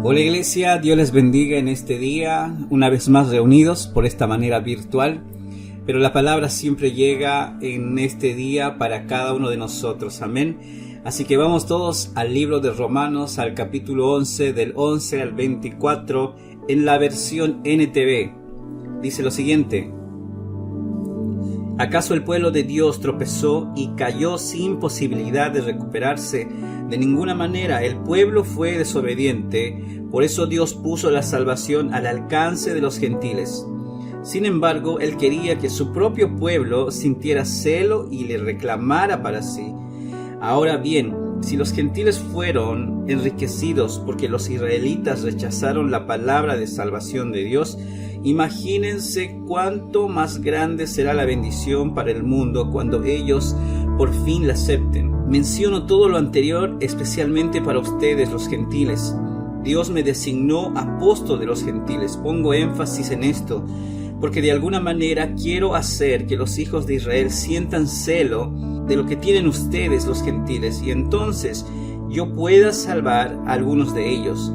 Hola Iglesia, Dios les bendiga en este día, una vez más reunidos por esta manera virtual, pero la palabra siempre llega en este día para cada uno de nosotros, amén. Así que vamos todos al libro de Romanos, al capítulo 11, del 11 al 24, en la versión NTV. Dice lo siguiente: ¿acaso el pueblo de Dios tropezó y cayó sin posibilidad de recuperarse? De ninguna manera. El pueblo fue desobediente, por eso Dios puso la salvación al alcance de los gentiles. Sin embargo, Él quería que su propio pueblo sintiera celo y le reclamara para sí. Ahora bien, si los gentiles fueron enriquecidos porque los israelitas rechazaron la palabra de salvación de Dios, imagínense cuánto más grande será la bendición para el mundo cuando ellos por fin la acepten. Menciono todo lo anterior especialmente para ustedes, los gentiles. Dios me designó apóstol de los gentiles. Pongo énfasis en esto, porque de alguna manera quiero hacer que los hijos de Israel sientan celo de lo que tienen ustedes, los gentiles, y entonces yo pueda salvar a algunos de ellos.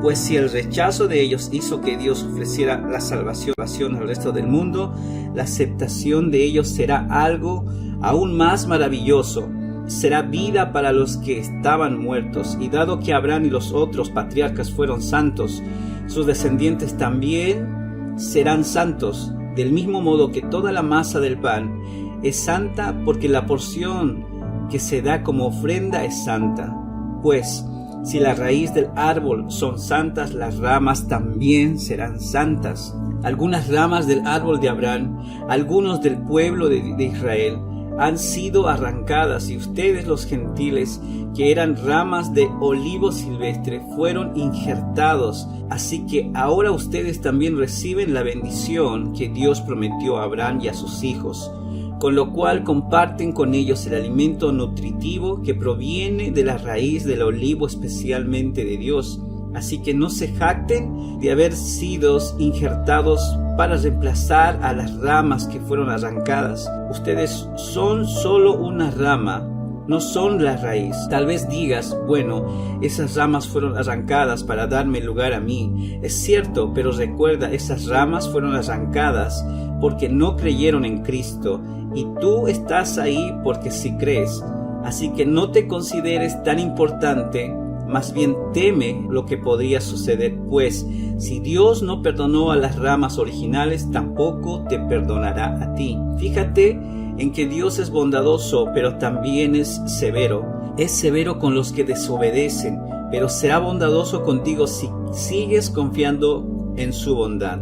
Pues si el rechazo de ellos hizo que Dios ofreciera la salvación al resto del mundo, la aceptación de ellos será algo aún más maravilloso. Será vida para los que estaban muertos, y dado que Abraham y los otros patriarcas fueron santos, sus descendientes también serán santos, del mismo modo que toda la masa del pan es santa, porque la porción que se da como ofrenda es santa. Pues si la raíz del árbol son santas, las ramas también serán santas. Algunas ramas del árbol de Abraham, algunos del pueblo de Israel, han sido arrancadas, y ustedes, los gentiles, que eran ramas de olivo silvestre, fueron injertados. Así que ahora ustedes también reciben la bendición que Dios prometió a Abraham y a sus hijos, con lo cual comparten con ellos el alimento nutritivo que proviene de la raíz del olivo, especialmente de Dios. Así que no se jacten de haber sido injertados para reemplazar a las ramas que fueron arrancadas. Ustedes son solo una rama, no son la raíz. Tal vez digas, bueno, esas ramas fueron arrancadas para darme lugar a mí. Es cierto, pero recuerda, esas ramas fueron arrancadas porque no creyeron en Cristo, y tú estás ahí porque sí crees. Así que no te consideres tan importante. Más bien teme lo que podría suceder, pues si Dios no perdonó a las ramas originales, tampoco te perdonará a ti. Fíjate en que Dios es bondadoso, pero también es severo. Es severo con los que desobedecen, pero será bondadoso contigo si sigues confiando en su bondad.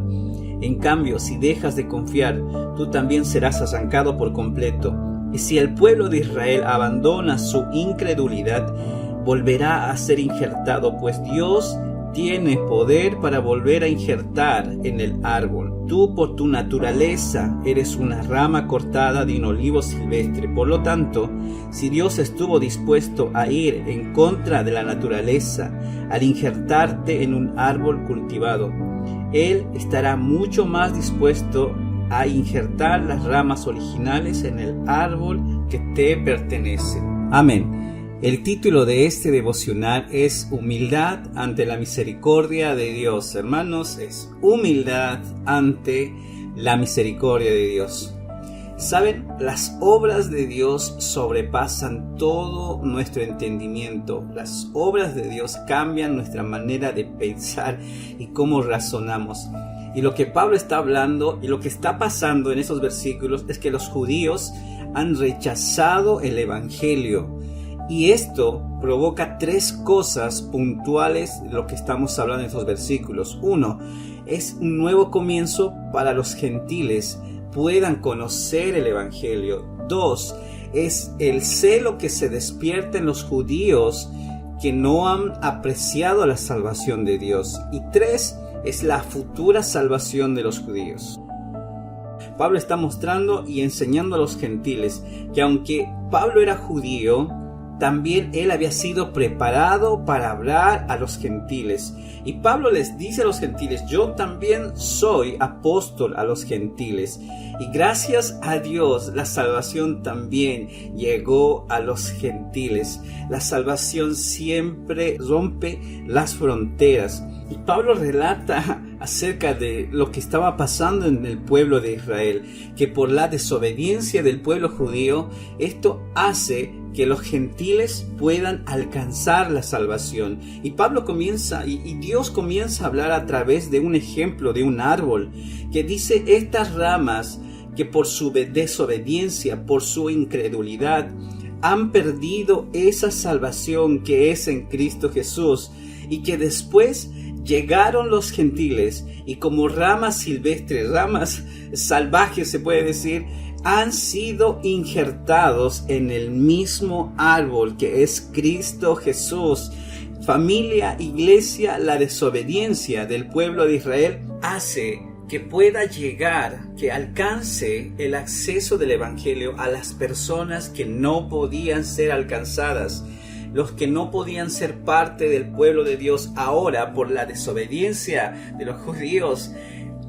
En cambio, si dejas de confiar, tú también serás arrancado por completo. Y si el pueblo de Israel abandona su incredulidad, volverá a ser injertado, pues Dios tiene poder para volver a injertar en el árbol. Tú, por tu naturaleza, eres una rama cortada de un olivo silvestre. Por lo tanto, si Dios estuvo dispuesto a ir en contra de la naturaleza al injertarte en un árbol cultivado, Él estará mucho más dispuesto a injertar las ramas originales en el árbol que te pertenece. Amén. El título de este devocional es Humildad ante la misericordia de Dios. Hermanos, es humildad ante la misericordia de Dios. Saben, las obras de Dios sobrepasan todo nuestro entendimiento. Las obras de Dios cambian nuestra manera de pensar y cómo razonamos. Y lo que Pablo está hablando y lo que está pasando en esos versículos es que los judíos han rechazado el evangelio. Y esto provoca tres cosas puntuales de lo que estamos hablando en estos versículos. Uno, es un nuevo comienzo para los gentiles puedan conocer el evangelio. Dos, es el celo que se despierta en los judíos que no han apreciado la salvación de Dios. Y tres, es la futura salvación de los judíos. Pablo está mostrando y enseñando a los gentiles que aunque Pablo era judío, también él había sido preparado para hablar a los gentiles. Y Pablo les dice a los gentiles: yo también soy apóstol a los gentiles. Y gracias a Dios la salvación también llegó a los gentiles. La salvación siempre rompe las fronteras. Y Pablo relata acerca de lo que estaba pasando en el pueblo de Israel, que por la desobediencia del pueblo judío, esto hace que los gentiles puedan alcanzar la salvación. Y Pablo comienza, y Dios comienza a hablar a través de un ejemplo de un árbol, que dice: estas ramas que por su desobediencia, por su incredulidad, han perdido esa salvación que es en Cristo Jesús, y que después llegaron los gentiles y como ramas silvestres, ramas salvajes se puede decir, han sido injertados en el mismo árbol que es Cristo Jesús. Familia, iglesia, la desobediencia del pueblo de Israel hace que pueda llegar, que alcance el acceso del evangelio a las personas que no podían ser alcanzadas. Los que no podían ser parte del pueblo de Dios ahora por la desobediencia de los judíos,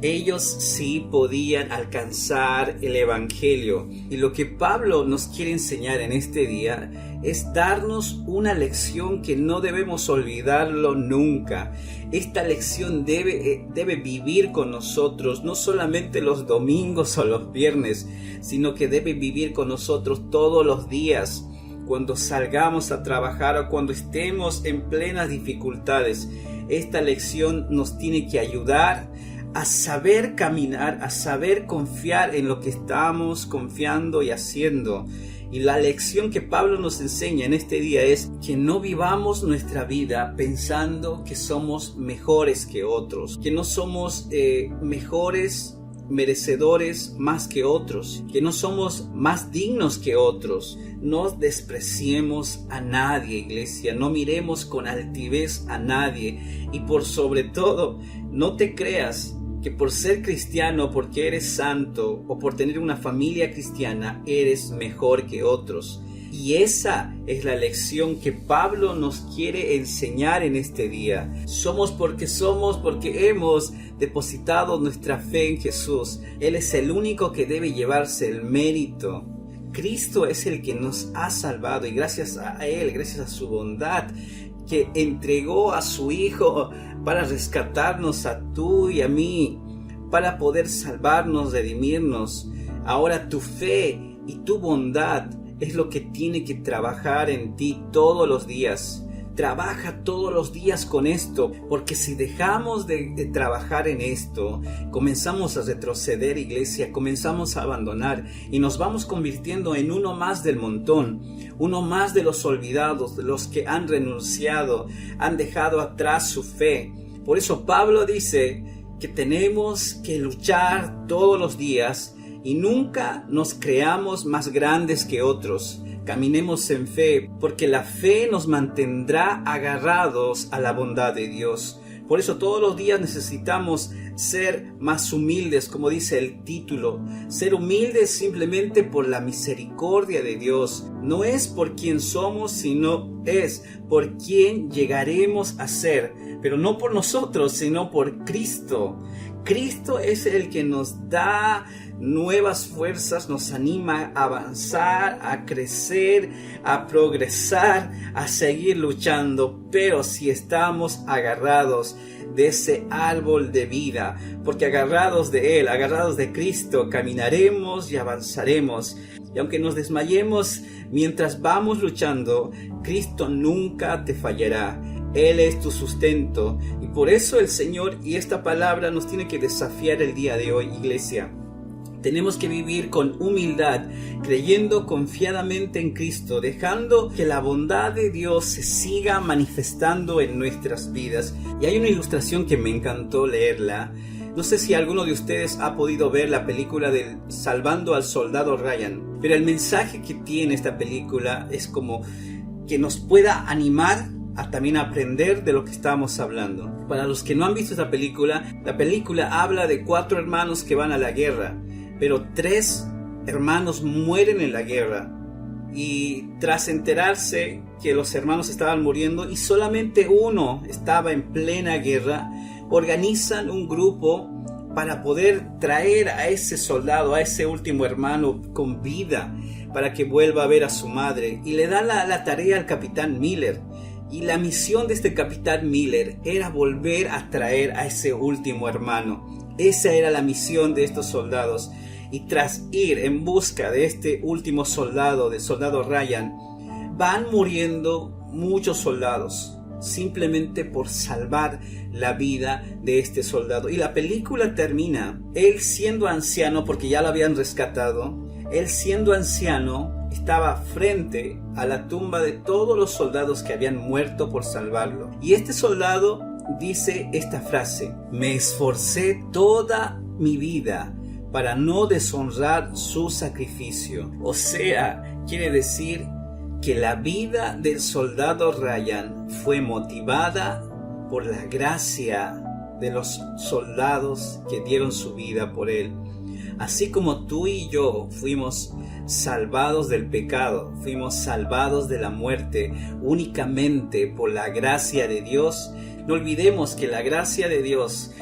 ellos sí podían alcanzar el evangelio. Y lo que Pablo nos quiere enseñar en este día es darnos una lección que no debemos olvidarlo nunca. Esta lección debe vivir con nosotros, no solamente los domingos o los viernes, sino que debe vivir con nosotros todos los días. Cuando salgamos a trabajar o cuando estemos en plenas dificultades, esta lección nos tiene que ayudar a saber caminar, a saber confiar en lo que estamos confiando y haciendo. Y la lección que Pablo nos enseña en este día es que no vivamos nuestra vida pensando que somos mejores que otros, que no somos mejores, merecedores más que otros, que no somos más dignos que otros. No despreciemos a nadie, iglesia, no miremos con altivez a nadie, y por sobre todo, no te creas que por ser cristiano, porque eres santo o por tener una familia cristiana, eres mejor que otros. Y esa es la lección que Pablo nos quiere enseñar en este día. Somos porque hemos depositado nuestra fe en Jesús. Él es el único que debe llevarse el mérito. Cristo es el que nos ha salvado, y gracias a Él, gracias a su bondad, que entregó a su Hijo para rescatarnos a tú y a mí, para poder salvarnos, redimirnos. Ahora tu fe y tu bondad es lo que tiene que trabajar en ti todos los días. Trabaja todos los días con esto, porque si dejamos de trabajar en esto, comenzamos a retroceder, iglesia, comenzamos a abandonar y nos vamos convirtiendo en uno más del montón, uno más de los olvidados, de los que han renunciado, han dejado atrás su fe. Por eso Pablo dice que tenemos que luchar todos los días y nunca nos creamos más grandes que otros. Caminemos en fe, porque la fe nos mantendrá agarrados a la bondad de Dios. Por eso todos los días necesitamos ser más humildes, como dice el título. Ser humildes simplemente por la misericordia de Dios. No es por quién somos, sino es por quién llegaremos a ser. Pero no por nosotros, sino por Cristo. Cristo es el que nos da nuevas fuerzas, nos anima a avanzar, a crecer, a progresar, a seguir luchando, pero si estamos agarrados de ese árbol de vida, porque agarrados de Él, agarrados de Cristo, caminaremos y avanzaremos. Y aunque nos desmayemos mientras vamos luchando, Cristo nunca te fallará. Él es tu sustento, y por eso el Señor y esta palabra nos tiene que desafiar el día de hoy, iglesia. Tenemos que vivir con humildad, creyendo confiadamente en Cristo, dejando que la bondad de Dios se siga manifestando en nuestras vidas. Y hay una ilustración que me encantó leerla. No sé si alguno de ustedes ha podido ver la película de Salvando al Soldado Ryan, pero el mensaje que tiene esta película es como que nos pueda animar a también aprender de lo que estamos hablando. Para los que no han visto esta película, la película habla de 4 hermanos que van a la guerra, pero 3 hermanos mueren en la guerra. y tras enterarse que los hermanos estaban muriendo y solamente uno estaba en plena guerra, organizan un grupo para poder traer a ese soldado, a ese último hermano con vida, para que vuelva a ver a su madre, y le da la tarea al capitán Miller. Y la misión de este capitán Miller era volver a traer a ese último hermano. Esa era la misión de estos soldados. Y tras ir en busca de este último soldado, del soldado Ryan, van muriendo muchos soldados, simplemente por salvar la vida de este soldado. Y la película termina, él siendo anciano, porque ya lo habían rescatado, él siendo anciano, estaba frente a la tumba de todos los soldados que habían muerto por salvarlo. Y este soldado dice esta frase: me esforcé toda mi vida para no deshonrar su sacrificio. O sea, quiere decir que la vida del soldado Ryan fue motivada por la gracia de los soldados que dieron su vida por él. Así como tú y yo fuimos salvados del pecado, fuimos salvados de la muerte únicamente por la gracia de Dios, no olvidemos que la gracia de Dios,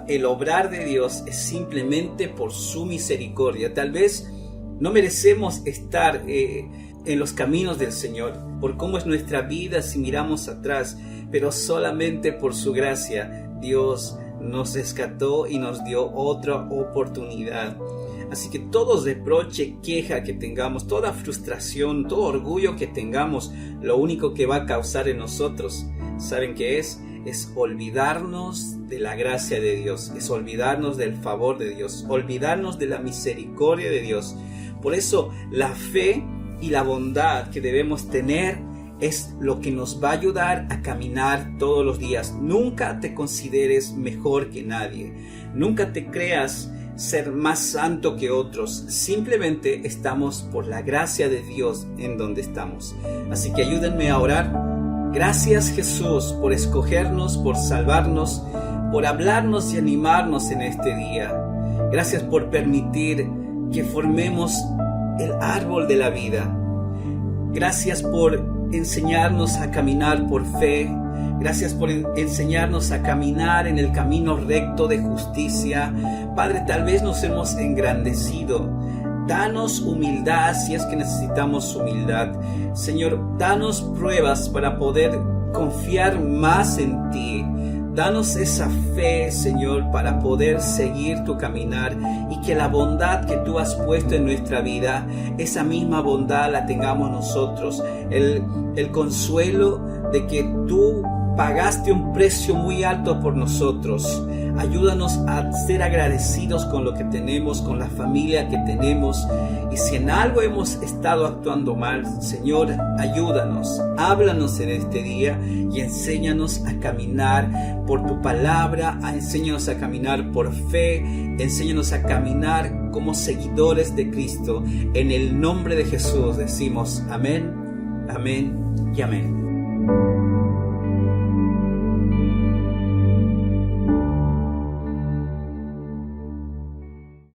el obrar de Dios es simplemente por su misericordia. Tal vez no merecemos estar en los caminos del Señor, por cómo es nuestra vida si miramos atrás, pero solamente por su gracia Dios nos rescató y nos dio otra oportunidad. Así que todo reproche, queja que tengamos, toda frustración, todo orgullo que tengamos, lo único que va a causar en nosotros, ¿saben qué es? Es olvidarnos de la gracia de Dios, es olvidarnos del favor de Dios, olvidarnos de la misericordia de Dios. Por eso la fe y la bondad que debemos tener es lo que nos va a ayudar a caminar todos los días. Nunca te consideres mejor que nadie, nunca te creas ser más santo que otros. Simplemente estamos por la gracia de Dios en donde estamos. Así que ayúdenme a orar. Gracias, Jesús, por escogernos, por salvarnos, por hablarnos y animarnos en este día. Gracias por permitir que formemos el árbol de la vida. Gracias por enseñarnos a caminar por fe. Gracias por enseñarnos a caminar en el camino recto de justicia. Padre, tal vez nos hemos engrandecido. Danos humildad si es que necesitamos humildad. Señor, danos pruebas para poder confiar más en ti. Danos esa fe, Señor, para poder seguir tu caminar, y que la bondad que tú has puesto en nuestra vida, esa misma bondad la tengamos nosotros. El consuelo de que tú pagaste un precio muy alto por nosotros. Ayúdanos a ser agradecidos con lo que tenemos, con la familia que tenemos. Y si en algo hemos estado actuando mal, Señor, ayúdanos. Háblanos en este día y enséñanos a caminar por tu palabra. Enséñanos a caminar por fe. Enséñanos a caminar como seguidores de Cristo. En el nombre de Jesús decimos amén, amén y amén.